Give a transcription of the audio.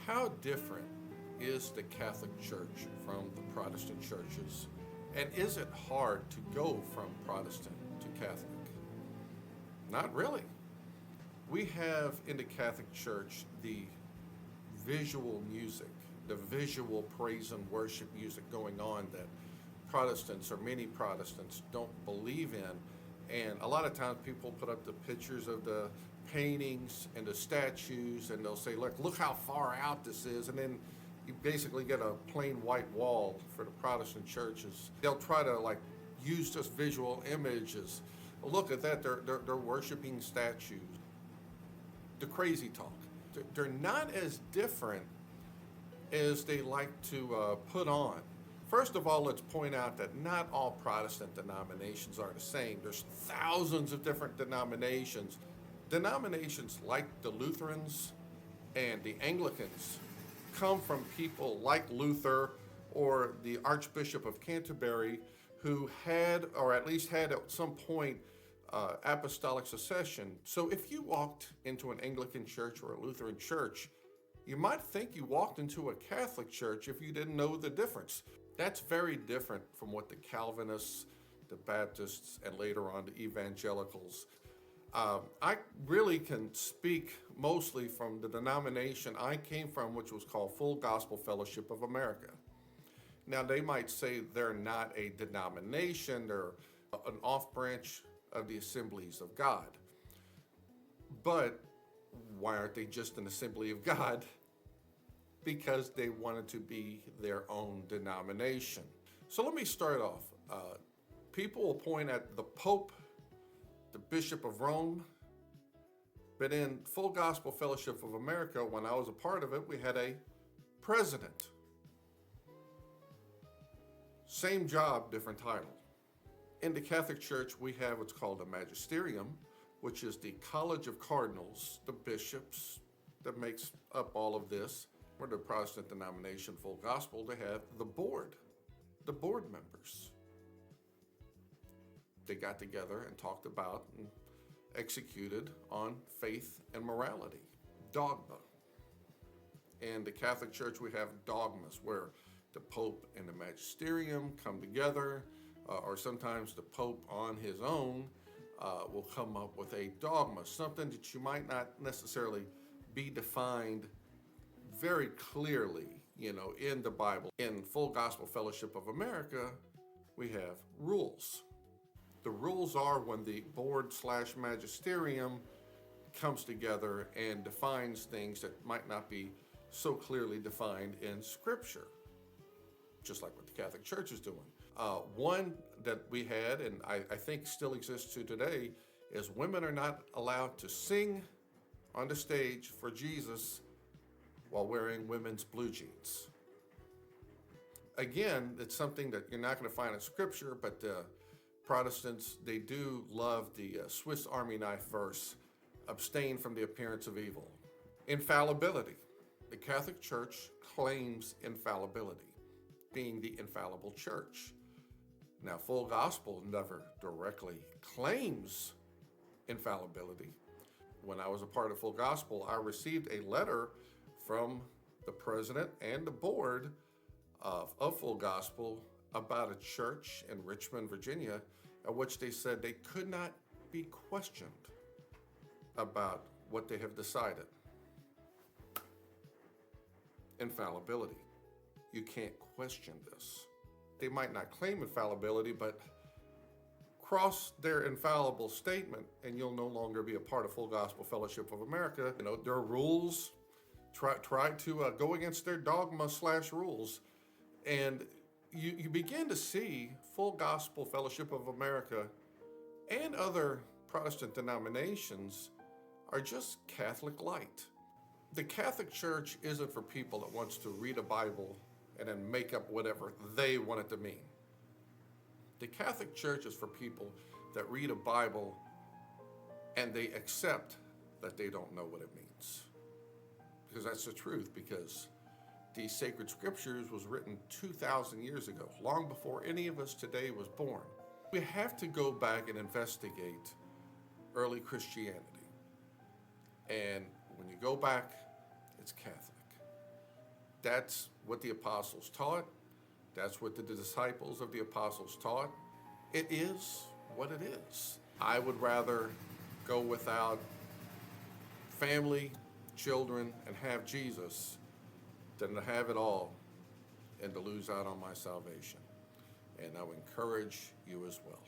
How different is the Catholic Church from the Protestant churches? And is it hard to go from Protestant to Catholic? Not really. We have in the Catholic Church the visual music, the visual praise and worship music going on that Protestants or many Protestants don't believe in. And a lot of times people put up the pictures of the paintings and the statues and they'll say, look how far out this is. And then you basically get a plain white wall for the Protestant churches. They'll try to use this visual images. Look at that, they're worshiping statues. The crazy talk. They're not as different as they like to put on. First of all, let's point out that not all Protestant denominations are the same. There's thousands of different denominations. Denominations like the Lutherans and the Anglicans come from people like Luther or the Archbishop of Canterbury, who had, or at least had at some point, apostolic succession. So if you walked into an Anglican church or a Lutheran church, you might think you walked into a Catholic church if you didn't know the difference. That's very different from what the Calvinists, the Baptists, and later on the evangelicals. I really can speak mostly from the denomination I came from, which was called Full Gospel Fellowship of America. Now, they might say they're not a denomination, they're an off-branch of the Assemblies of God. But why aren't they just an Assembly of God? Because they wanted to be their own denomination. So let me start off. People will point at the Pope, the Bishop of Rome, but in Full Gospel Fellowship of America, when I was a part of it, we had a president. Same job, different title. In the Catholic Church, we have what's called a magisterium, which is the College of Cardinals, the bishops that makes up all of this. For the Protestant denomination, Full Gospel, they have the board members. They got together and talked about and executed on faith and morality, dogma. In the Catholic Church, we have dogmas where the Pope and the magisterium come together, or sometimes the Pope on his own will come up with a dogma, something that you might not necessarily be defined very clearly, in the Bible. In Full Gospel Fellowship of America, we have rules. The rules are when the board/magisterium comes together and defines things that might not be so clearly defined in Scripture, just like what the Catholic Church is doing. One that we had, and I think still exists to today, is women are not allowed to sing on the stage for Jesus while wearing women's blue jeans. Again, it's something that you're not going to find in Scripture, but Protestants, they do love the Swiss Army knife verse, abstain from the appearance of evil. Infallibility. The Catholic Church claims infallibility, being the infallible church. Now, Full Gospel never directly claims infallibility. When I was a part of Full Gospel, I received a letter from the president and the board of Full Gospel about a church in Richmond, Virginia, in which they said they could not be questioned about what they have decided. Infallibility. You can't question this. They might not claim infallibility, but cross their infallible statement and you'll no longer be a part of Full Gospel Fellowship of America. Their rules, try to go against their dogma/rules. And you begin to see Full Gospel Fellowship of America and other Protestant denominations are just Catholic light. The Catholic Church isn't for people that wants to read a Bible and then make up whatever they want it to mean. The Catholic Church is for people that read a Bible and they accept that they don't know what it means. Because that's the truth, because the sacred scriptures was written 2,000 years ago, long before any of us today was born. We have to go back and investigate early Christianity. And when you go back, it's Catholic. That's what the apostles taught. That's what the disciples of the apostles taught. It is what it is. I would rather go without family, children, and have Jesus than to have it all and to lose out on my salvation. And I would encourage you as well.